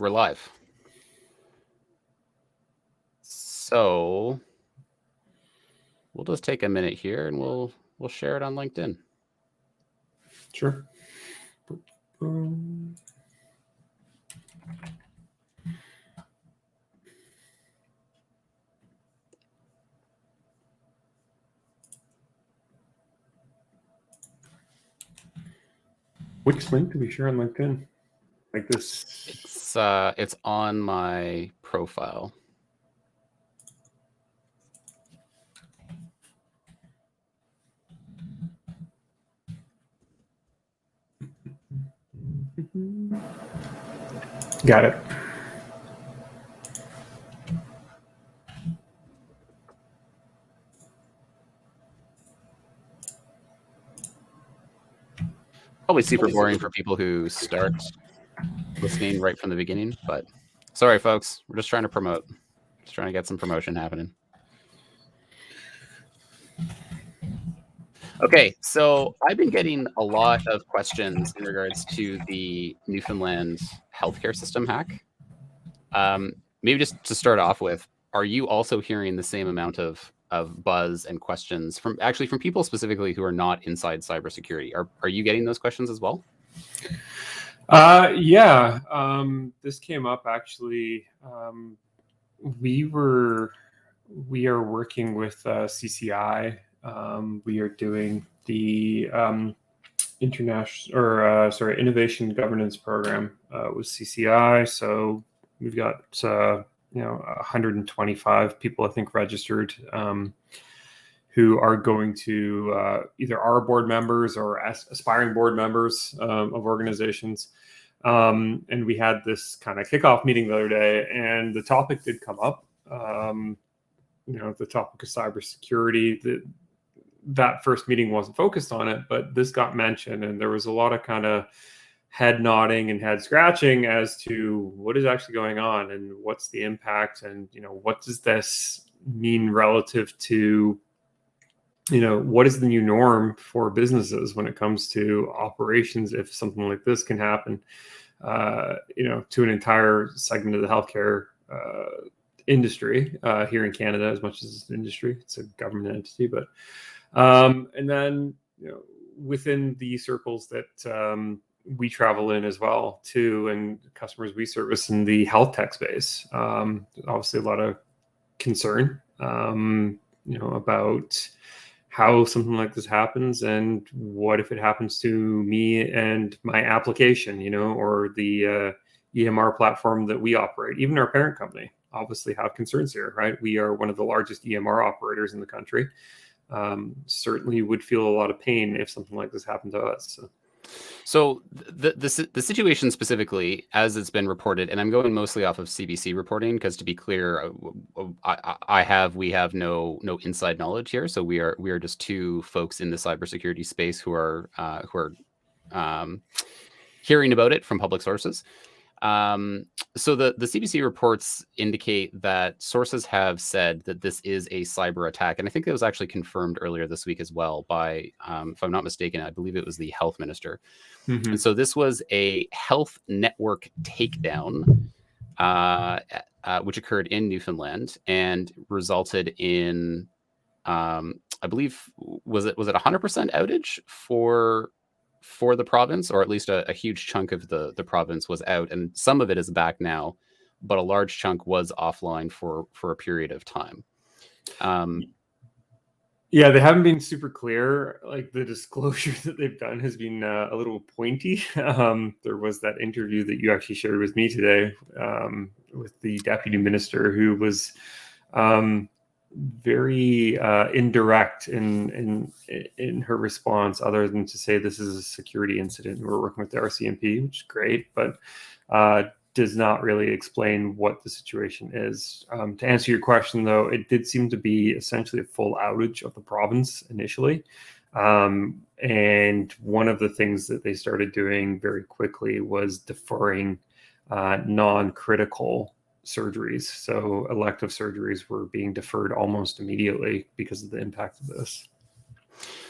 we're live. So we'll just take a minute here and we'll share it on LinkedIn. Sure. Which link do we share on LinkedIn? Like this? It's on my profile. Got it. Probably super boring for people who start listening right from the beginning, but sorry, folks. We're just trying to promote. Just trying to get some promotion happening. Okay, so I've been getting a lot of questions in regards to the Newfoundland healthcare system hack. Maybe just to start off with, are you also hearing the same amount of buzz and questions from people specifically who are not inside cybersecurity? Are you getting those questions as well? Yeah, this came up actually. We are working with CCI. We are doing the innovation governance program with CCI. So we've got 125 people, I think, registered, who are going to either our board members or aspiring board members of organizations. And we had this kind of kickoff meeting the other day, and the topic did come up. The topic of cybersecurity. That first meeting wasn't focused on it, but this got mentioned, and there was a lot of kind of head nodding and head scratching as to what is actually going on and what's the impact, and what does this mean relative to what is the new norm for businesses when it comes to operations if something like this can happen to an entire segment of the healthcare industry here in Canada. As much as it's an industry, it's a government entity, but and then within the circles that we travel in as well too, and customers we service in the health tech space, obviously a lot of concern about how something like this happens, and what if it happens to me and my application, or the EMR platform that we operate. Even our parent company obviously have concerns here, right? We are one of the largest EMR operators in the country. Certainly would feel a lot of pain if something like this happened to us. So the situation specifically, as it's been reported, and I'm going mostly off of CBC reporting because, to be clear, we have no inside knowledge here. So we are just two folks in the cybersecurity space who are hearing about it from public sources. So the CBC reports indicate that sources have said that this is a cyber attack. And I think that was actually confirmed earlier this week as well by, if I'm not mistaken, I believe it was the health minister. Mm-hmm. And so this was a health network takedown, which occurred in Newfoundland and resulted in, I believe, was it 100% outage for the province, or at least a huge chunk of the province was out, and some of it is back now, but a large chunk was offline for a period of time. Yeah, they haven't been super clear. Like, the disclosure that they've done has been a little pointy. There was that interview that you actually shared with me today with the deputy minister, who was very indirect in her response, other than to say this is a security incident. We're working with the RCMP, which is great, but does not really explain what the situation is. To answer your question, though, it did seem to be essentially a full outage of the province initially. And one of the things that they started doing very quickly was deferring non-critical surgeries. So elective surgeries were being deferred almost immediately because of the impact of this.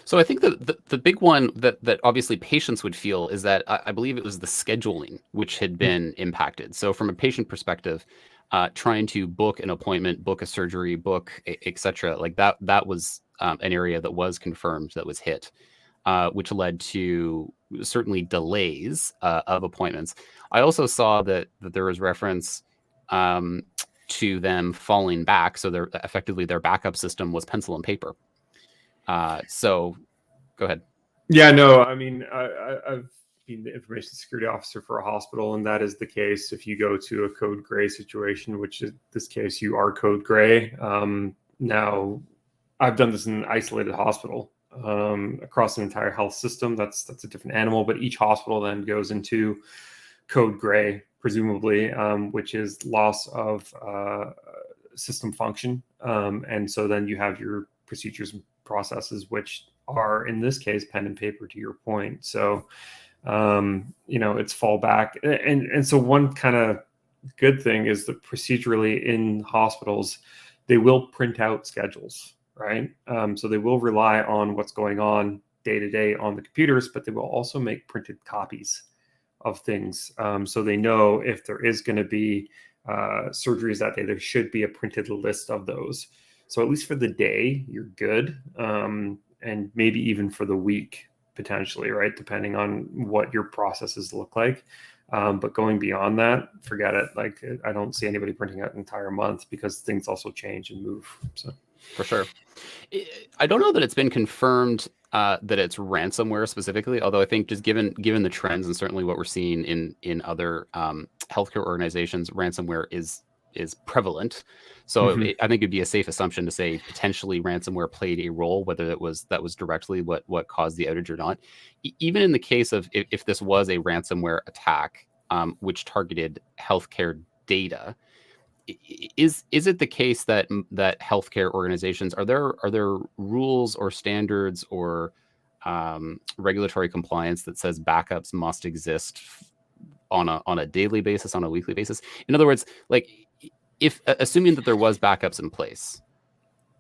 So I think the big one that obviously patients would feel is that I believe it was the scheduling which had been impacted. So from a patient perspective, trying to book an appointment, book a surgery, book etc. Like that was an area that was confirmed that was hit, which led to certainly delays of appointments. I also saw that there was reference um, to them falling back. So effectively their backup system was pencil and paper. So go ahead. Yeah, no, I mean, I've been the information security officer for a hospital, and that is the case if you go to a code gray situation, which in this case you are code gray. Now, I've done this in an isolated hospital across an entire health system. That's a different animal, but each hospital then goes into code gray, presumably, which is loss of system function, and so then you have your procedures and processes, which are in this case pen and paper, to your point. So it's fallback, and so one kind of good thing is that procedurally in hospitals they will print out schedules, right? So they will rely on what's going on day to day on the computers, but they will also make printed copies of things, so they know if there is going to be surgeries that day, there should be a printed list of those. So at least for the day, you're good, and maybe even for the week potentially, right? Depending on what your processes look like. But going beyond that, forget it. Like I don't see anybody printing out an entire month because things also change and move. So For sure. I don't know that it's been confirmed that it's ransomware specifically, although I think just given the trends and certainly what we're seeing in other healthcare organizations, ransomware is prevalent. So I think it'd be a safe assumption to say potentially ransomware played a role, whether that was directly what caused the outage or not. Even in the case of if this was a ransomware attack which targeted healthcare data, is it the case that healthcare organizations, are there rules or standards or regulatory compliance that says backups must exist on a daily basis, on a weekly basis? In other words, like if assuming that there was backups in place,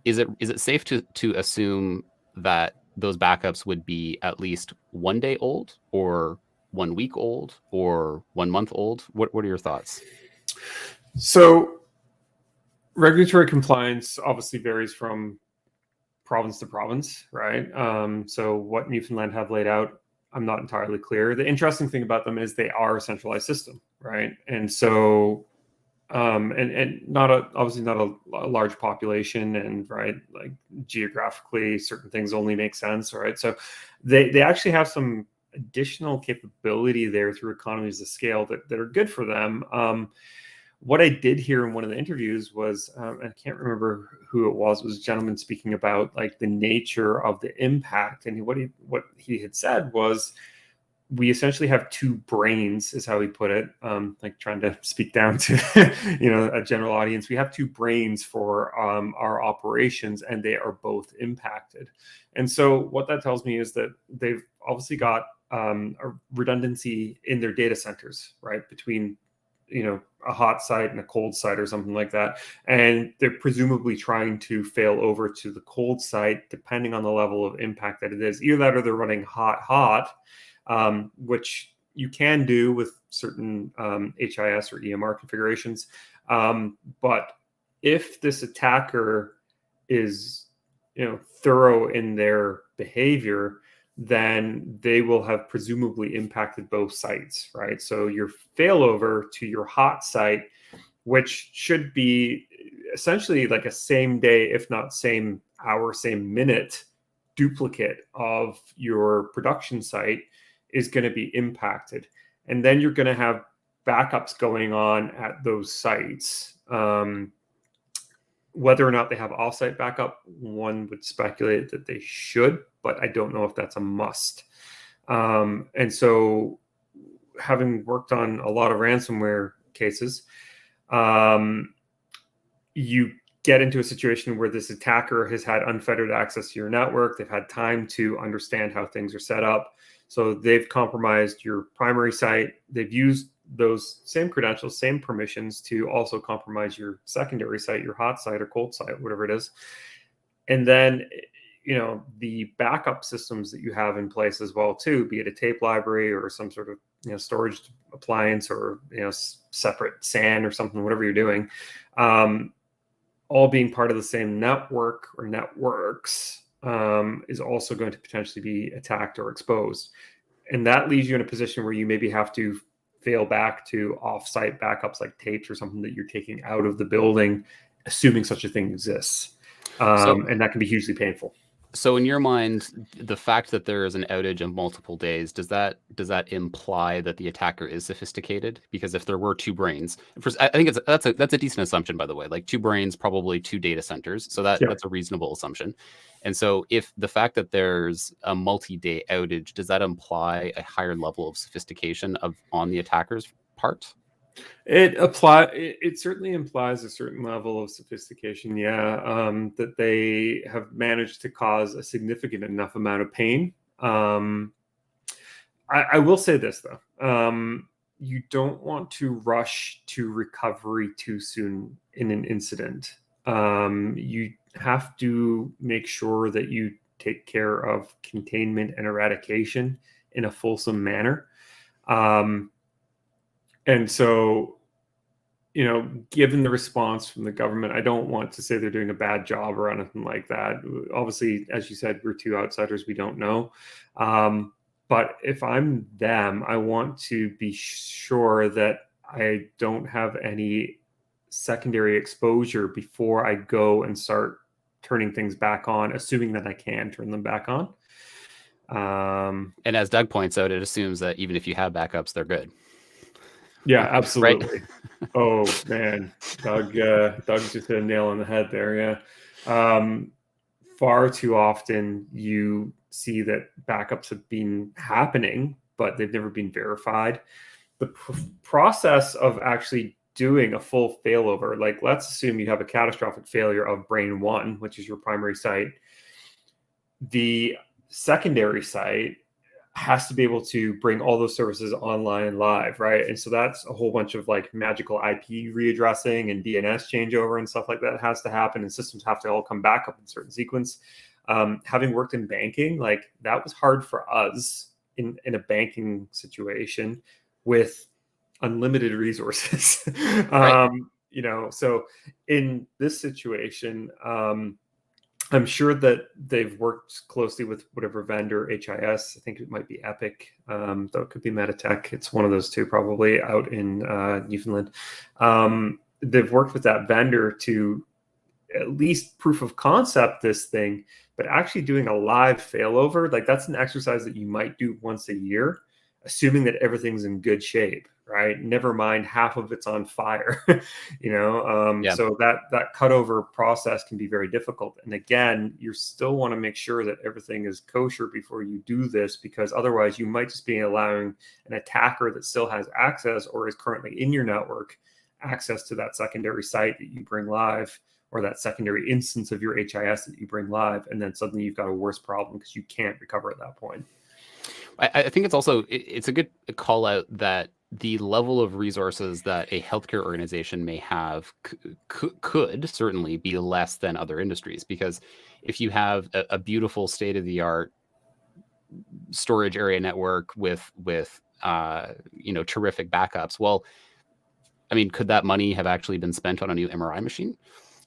is it safe to assume that those backups would be at least 1 day old or 1 week old or 1 month old? What are your thoughts? So regulatory compliance obviously varies from province to province, right? So what Newfoundland have laid out, I'm not entirely clear. The interesting thing about them is they are a centralized system, right? And so, and obviously not a large population, and right, like geographically, certain things only make sense, right? So they actually have some additional capability there through economies of scale that are good for them. What I did hear in one of the interviews was, I can't remember who it was a gentleman speaking about like the nature of the impact. And what he had said was, we essentially have two brains, is how he put it. Like trying to speak down to, a general audience. We have two brains for our operations, and they are both impacted. And so what that tells me is that they've obviously got a redundancy in their data centers, right? Between a hot site and a cold site or something like that. And they're presumably trying to fail over to the cold site, depending on the level of impact that it is. Either that or they're running hot, which you can do with certain HIS or EMR configurations. But if this attacker is, thorough in their behavior, then they will have presumably impacted both sites, right? So your failover to your hot site, which should be essentially like a same day, if not same hour, same minute duplicate of your production site, is going to be impacted. And then you're going to have backups going on at those sites. Whether or not they have offsite backup, one would speculate that they should, but I don't know if that's a must. And so, having worked on a lot of ransomware cases, you get into a situation where this attacker has had unfettered access to your network. They've had time to understand how things are set up. So they've compromised your primary site. They've used those same credentials, same permissions to also compromise your secondary site, your hot site or cold site, whatever it is. And then the backup systems that you have in place as well too, be it a tape library or some sort of storage appliance, or separate SAN or something, whatever you're doing, all being part of the same network or networks, is also going to potentially be attacked or exposed. And that leaves you in a position where you maybe have to fail back to off-site backups like tapes or something that you're taking out of the building, assuming such a thing exists. And that can be hugely painful. So in your mind, the fact that there is an outage of multiple days, does that imply that the attacker is sophisticated? Because if there were two brains, I think that's a decent assumption, by the way. Like two brains, probably two data centers. So that's a reasonable assumption. And so if the fact that there's a multi-day outage, does that imply a higher level of sophistication on the attacker's part? It certainly implies a certain level of sophistication, that they have managed to cause a significant enough amount of pain. I will say this though, you don't want to rush to recovery too soon in an incident. You have to make sure that you take care of containment and eradication in a fulsome manner. And so, given the response from the government, I don't want to say they're doing a bad job or anything like that. Obviously, as you said, we're two outsiders. We don't know. But if I'm them, I want to be sure that I don't have any secondary exposure before I go and start turning things back on, assuming that I can turn them back on. And as Doug points out, it assumes that even if you have backups, they're good. Yeah, absolutely. Right? Oh man, Doug just hit a nail on the head there. Yeah. Far too often you see that backups have been happening, but they've never been verified. The process of actually doing a full failover, like let's assume you have a catastrophic failure of brain 1, which is your primary site. The secondary site has to be able to bring all those services online and live, right? And so that's a whole bunch of like magical IP readdressing and DNS changeover and stuff like that has to happen, and systems have to all come back up in a certain sequence. Having worked in banking, like that was hard for us in a banking situation with unlimited resources. Right. So in this situation, I'm sure that they've worked closely with whatever vendor, HIS, I think it might be Epic, though it could be Meditech. It's one of those two, probably out in Newfoundland. They've worked with that vendor to at least proof of concept this thing, but actually doing a live failover, like that's an exercise that you might do once a year, assuming that everything's in good shape, right? Never mind half of it's on fire, So that cutover process can be very difficult. And again, you still want to make sure that everything is kosher before you do this, because otherwise you might just be allowing an attacker that still has access or is currently in your network access to that secondary site that you bring live, or that secondary instance of your HIS that you bring live. And then suddenly you've got a worse problem because you can't recover at that point. I think it's also, it's a good call out that the level of resources that a healthcare organization may have could certainly be less than other industries, because if you have a beautiful state-of-the-art storage area network with terrific backups, well, I mean, could that money have actually been spent on a new MRI machine?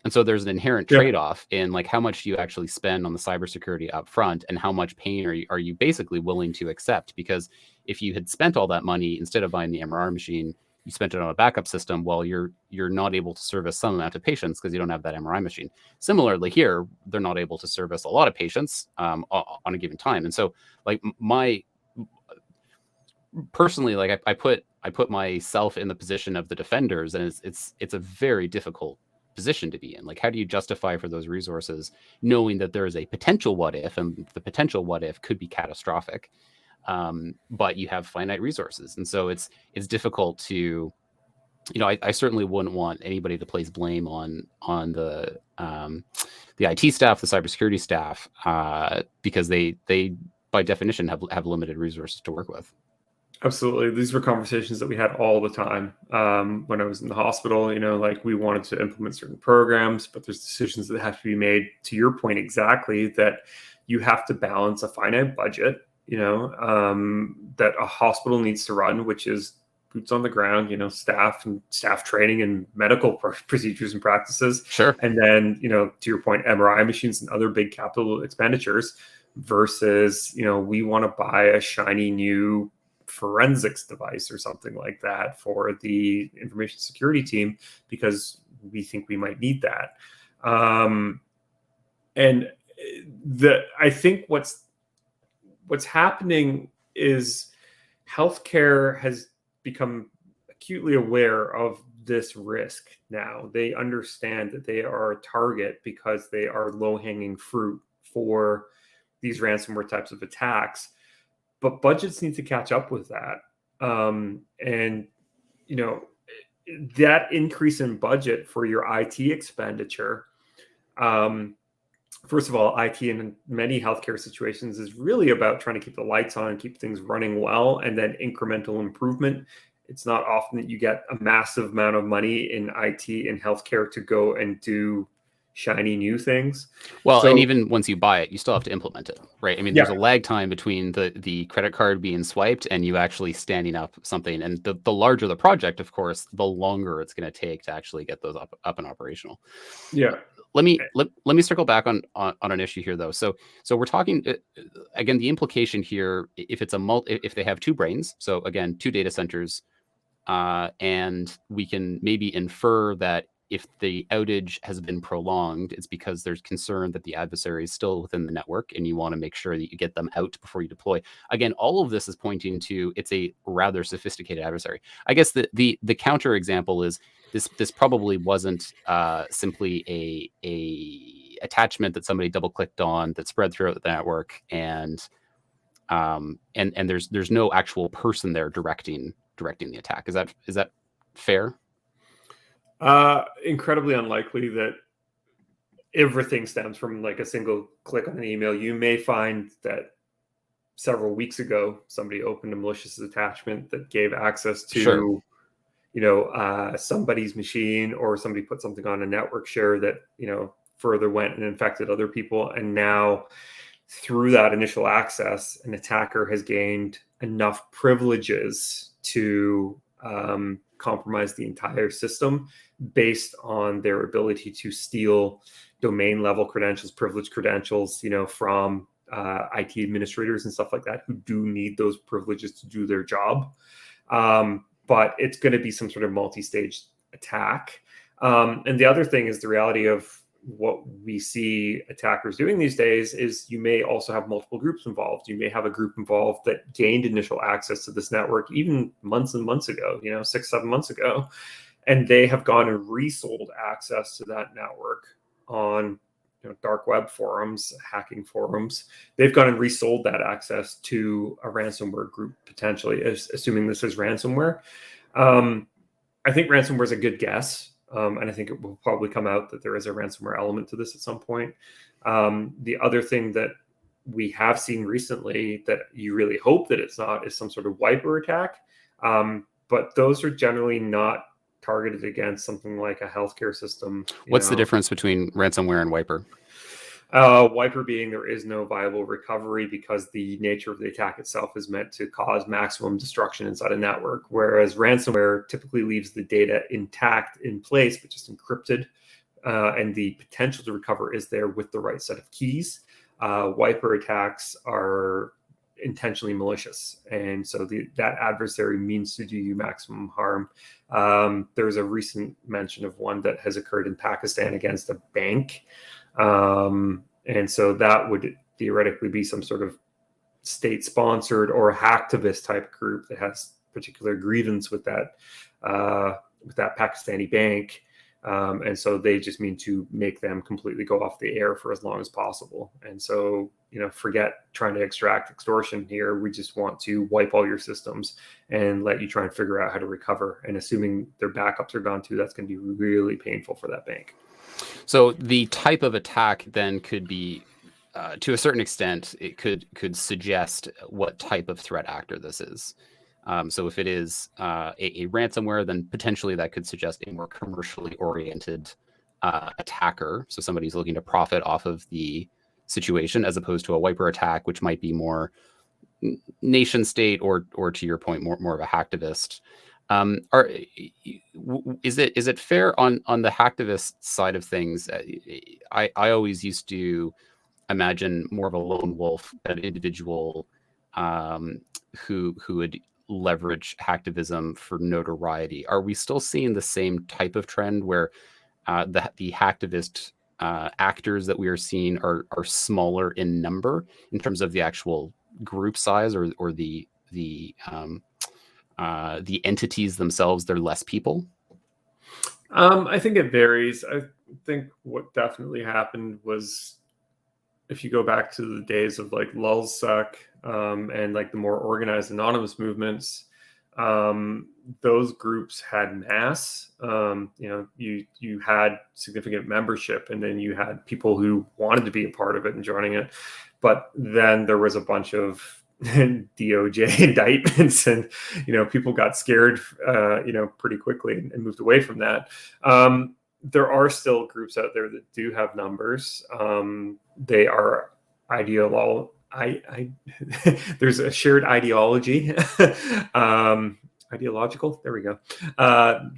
And so there's an inherent trade-off in like how much do you actually spend on the cybersecurity up front, and how much pain are you basically willing to accept? Because if you had spent all that money, instead of buying the MRI machine, you spent it on a backup system, well, you're not able to service some amount of patients because you don't have that MRI machine. Similarly here, they're not able to service a lot of patients on a given time. And so like personally, like I put myself in the position of the defenders, and it's a very difficult position to be in. Like, how do you justify for those resources knowing that there is a potential what if, and the potential what if could be catastrophic, but you have finite resources? And so it's difficult to, I certainly wouldn't want anybody to place blame on the IT staff, the cybersecurity staff, because they by definition have limited resources to work with. Absolutely. These were conversations that we had all the time when I was in the hospital. Like we wanted to implement certain programs, but there's decisions that have to be made, to your point exactly, that you have to balance a finite budget, that a hospital needs to run, which is boots on the ground, staff and staff training and medical procedures and practices. Sure. And then, to your point, MRI machines and other big capital expenditures versus, we want to buy a shiny new forensics device or something like that for the information security team because we think we might need that. And I think what's happening is healthcare has become acutely aware of this risk now. They understand that they are a target because they are low-hanging fruit for these ransomware types of attacks. But budgets need to catch up with that. And, that increase in budget for your IT expenditure, first of all, IT in many healthcare situations is really about trying to keep the lights on and keep things running well, and then incremental improvement. It's not often that you get a massive amount of money in IT and healthcare to go and do shiny new things. Well, and even once you buy it, you still have to implement it, right? I mean, there's Yeah. a lag time between the credit card being swiped and you actually standing up something. And the larger the project, of course, the longer it's going to take to actually get those up and operational. Yeah. Let me circle back on an issue here, though. So we're talking again, the implication here, if it's if they have two brains, so again, two data centers, and we can maybe infer that if the outage has been prolonged, it's because there's concern that the adversary is still within the network and you want to make sure that you get them out before you deploy. Again, all of this is pointing to it's a rather sophisticated adversary. I guess the counter example is this probably wasn't simply a attachment that somebody double clicked on that spread throughout the network, and there's no actual person there directing the attack. Is that fair? Incredibly unlikely that everything stems from like a single click on an email. You may find that several weeks ago, somebody opened a malicious attachment that gave access to, Sure. Somebody's machine, or somebody put something on a network share that, further went and infected other people. And now through that initial access, an attacker has gained enough privileges to compromise the entire system based on their ability to steal domain level credentials, privileged credentials, from IT administrators and stuff like that who do need those privileges to do their job. But it's going to be some sort of multi-stage attack. And the other thing is the reality of what we see attackers doing these days is you may also have multiple groups involved. You may have a group involved that gained initial access to this network even months and months ago, 6-7 months ago, and they have gone and resold access to that network on dark web forums, hacking forums. They've gone and resold that access to a ransomware group, potentially, assuming this is ransomware. I think ransomware is a good guess. And I think it will probably come out that there is a ransomware element to this at some point. The other thing that we have seen recently that you really hope that it's not is some sort of wiper attack. But those are generally not targeted against something like a healthcare system. What's the difference between ransomware and wiper? Wiper being there is no viable recovery because the nature of the attack itself is meant to cause maximum destruction inside a network, whereas ransomware typically leaves the data intact in place, but just encrypted, and the potential to recover is there with the right set of keys. Wiper attacks are intentionally malicious, and so that adversary means to do you maximum harm. There's a recent mention of one that has occurred in Pakistan against a bank. And so that would theoretically be some sort of state-sponsored or hacktivist type group that has particular grievance with that Pakistani bank. And so they just mean to make them completely go off the air for as long as possible. And so, forget trying to extract extortion here. We just want to wipe all your systems and let you try and figure out how to recover. And assuming their backups are gone too, that's going to be really painful for that bank. So the type of attack then could be, to a certain extent, it could suggest what type of threat actor this is. So if it is a ransomware, then potentially that could suggest a more commercially oriented attacker. So somebody who's looking to profit off of the situation, as opposed to a wiper attack, which might be more nation state, or to your point, more of a hacktivist. Is it fair on the hacktivist side of things? I always used to imagine more of a lone wolf, an individual who would leverage hacktivism for notoriety. Are we still seeing the same type of trend where the hacktivist actors that we are seeing are smaller in number in terms of the actual group size, or the entities themselves? They're less people. I think it varies. I think what definitely happened was, if you go back to the days of like lulzsec and like the more organized anonymous movements, those groups had mass. You had significant membership, and then you had people who wanted to be a part of it and joining it. But then there was a bunch of DOJ indictments, and people got scared, pretty quickly and moved away from that. There are still groups out there that do have numbers. They are there's a shared ideology. Ideological. There we go.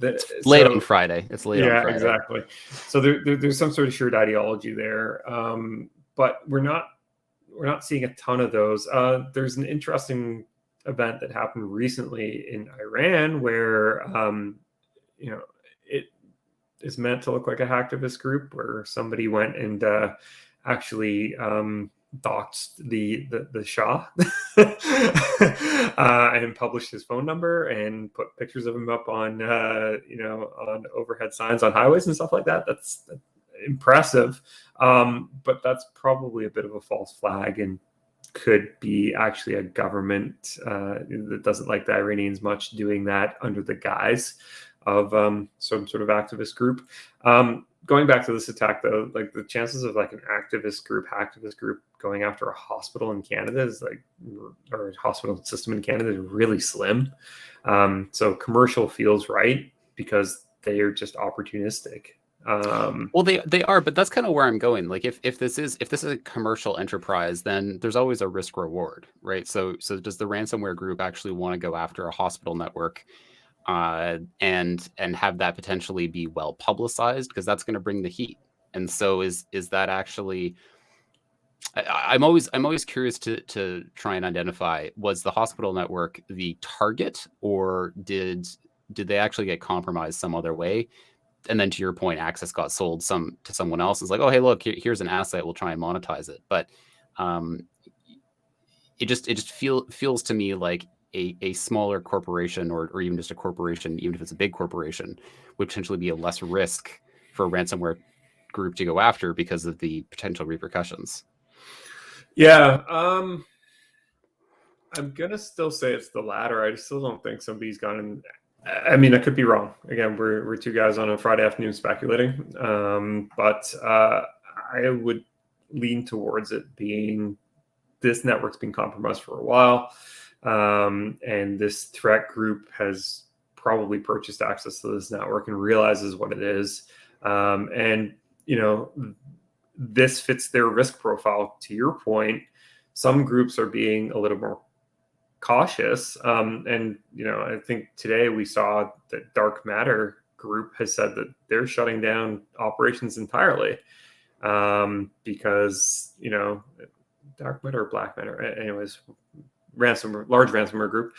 It's late on Friday. It's late on Friday. Exactly. So there's some sort of shared ideology there, but we're not seeing a ton of those. There's an interesting event that happened recently in Iran where it is meant to look like a hacktivist group, where somebody went and actually doxed the Shah and published his phone number and put pictures of him up on on overhead signs on highways and stuff like that. That's impressive, but that's probably a bit of a false flag, and could be actually a government that doesn't like the Iranians much doing that under the guise of some sort of activist group. Going back to this attack, though, like the chances of like an hacktivist group going after a hospital in Canada is or a hospital system in Canada is really slim. So commercial feels right because they are just opportunistic. Well, they are, but that's kind of where I'm going. Like if this is a commercial enterprise, then there's always a risk reward, right? So does the ransomware group actually want to go after a hospital network and have that potentially be well publicized, because that's going to bring the heat? And so is that actually? I'm always curious to try and identify, was the hospital network the target, or did they actually get compromised some other way? And then to your point, access got sold to someone else. It's like, oh, hey, look, here's an asset. We'll try and monetize it. But it just feels to me like a smaller corporation, or even just a corporation, even if it's a big corporation, would potentially be a less risk for a ransomware group to go after because of the potential repercussions. Yeah. I'm going to still say it's the latter. I still don't think somebody's gone in. I mean, I could be wrong. Again, we're two guys on a Friday afternoon speculating. But I would lean towards it being this network's been compromised for a while. And this threat group has probably purchased access to this network and realizes what it is. And, this fits their risk profile. To your point, some groups are being a little more cautious. And, I think today we saw that Dark Matter group has said that they're shutting down operations entirely because, Dark Matter or Black Matter, anyways, large ransomware group,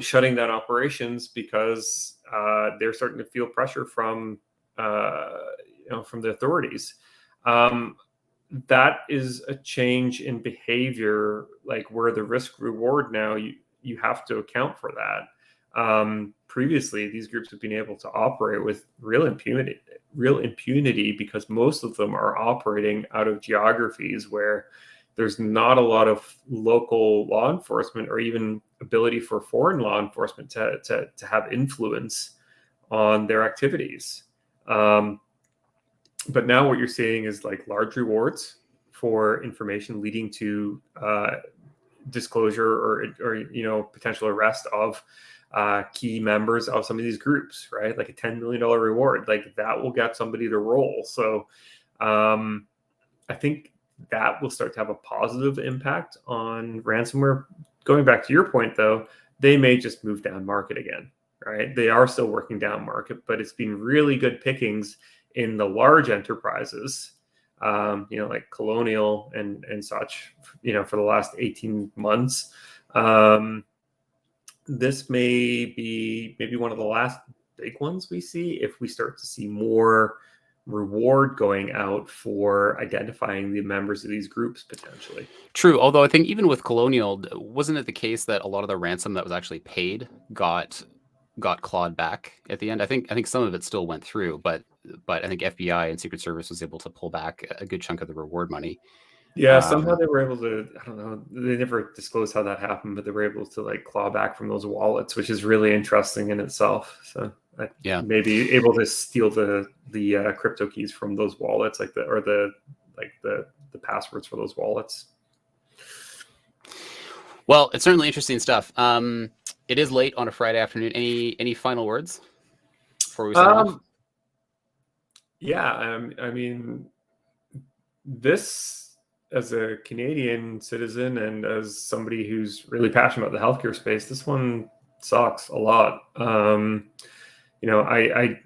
shutting down operations because they're starting to feel pressure from the authorities. That is a change in behavior, like where the risk reward now you have to account for that. Previously, these groups have been able to operate with real impunity because most of them are operating out of geographies where there's not a lot of local law enforcement or even ability for foreign law enforcement to have influence on their activities. But now what you're seeing is like large rewards for information leading to disclosure or potential arrest of key members of some of these groups, right? Like a $10 million reward, like that will get somebody to roll. So I think that will start to have a positive impact on ransomware. Going back to your point, though, they may just move down market again, right? They are still working down market, but it's been really good pickings in the large enterprises, like Colonial and such, for the last 18 months. This may be maybe one of the last big ones we see if we start to see more reward going out for identifying the members of these groups potentially. True, although I think even with Colonial, wasn't it the case that a lot of the ransom that was actually paid got clawed back at the end? I think some of it still went through, but I think FBI and Secret Service was able to pull back a good chunk of the reward money. Yeah, somehow they were able to, I don't know, they never disclosed how that happened, but they were able to like claw back from those wallets, which is really interesting in itself. So yeah, maybe able to steal the crypto keys from those wallets, like the passwords for those wallets. Well, it's certainly interesting stuff. It is late on a Friday afternoon. Any final words before we sign off? Yeah, I mean, this, as a Canadian citizen and as somebody who's really passionate about the healthcare space, this one sucks a lot. I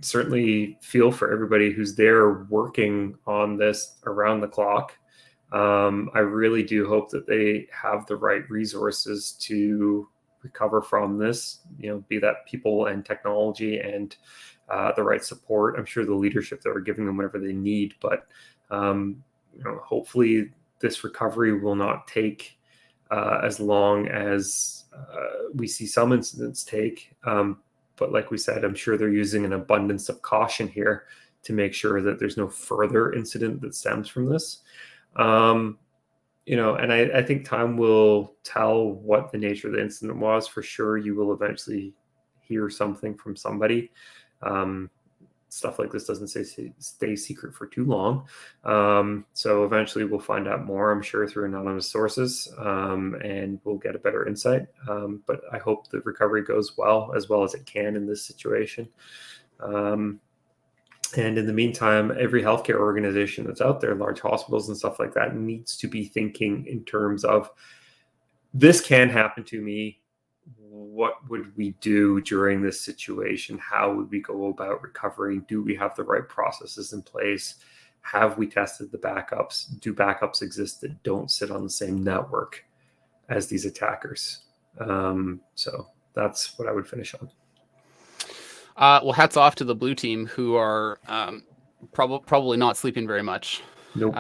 certainly feel for everybody who's there working on this around the clock. I really do hope that they have the right resources to recover from this, be that people and technology and the right support. I'm sure the leadership that are giving them whatever they need, but hopefully this recovery will not take as long as we see some incidents take. But like we said, I'm sure they're using an abundance of caution here to make sure that there's no further incident that stems from this. And I think time will tell what the nature of the incident was. For sure, you will eventually hear something from somebody. Stuff like this doesn't stay secret for too long. So eventually we'll find out more, I'm sure, through anonymous sources, and we'll get a better insight. But I hope the recovery goes as well as it can in this situation. And in the meantime, every healthcare organization that's out there, large hospitals and stuff like that, needs to be thinking in terms of, this can happen to me. What would we do during this situation? How would we go about recovering? Do we have the right processes in place? Have we tested the backups? Do backups exist that don't sit on the same network as these attackers? So that's what I would finish on. Well, hats off to the blue team, who are probably not sleeping very much. Nope.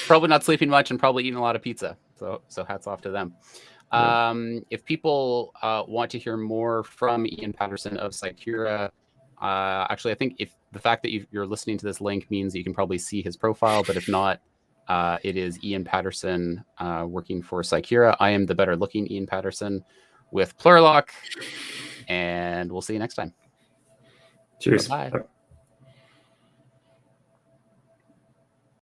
Probably not sleeping much and probably eating a lot of pizza. So hats off to them. If people want to hear more from Iain Paterson of Cycura, actually, I think if the fact that you're listening to this link means that you can probably see his profile, but if not, it is Iain Paterson working for Cycura. I am the better looking Iain Paterson with Plurilock, and we'll see you next time. Cheers. Bye.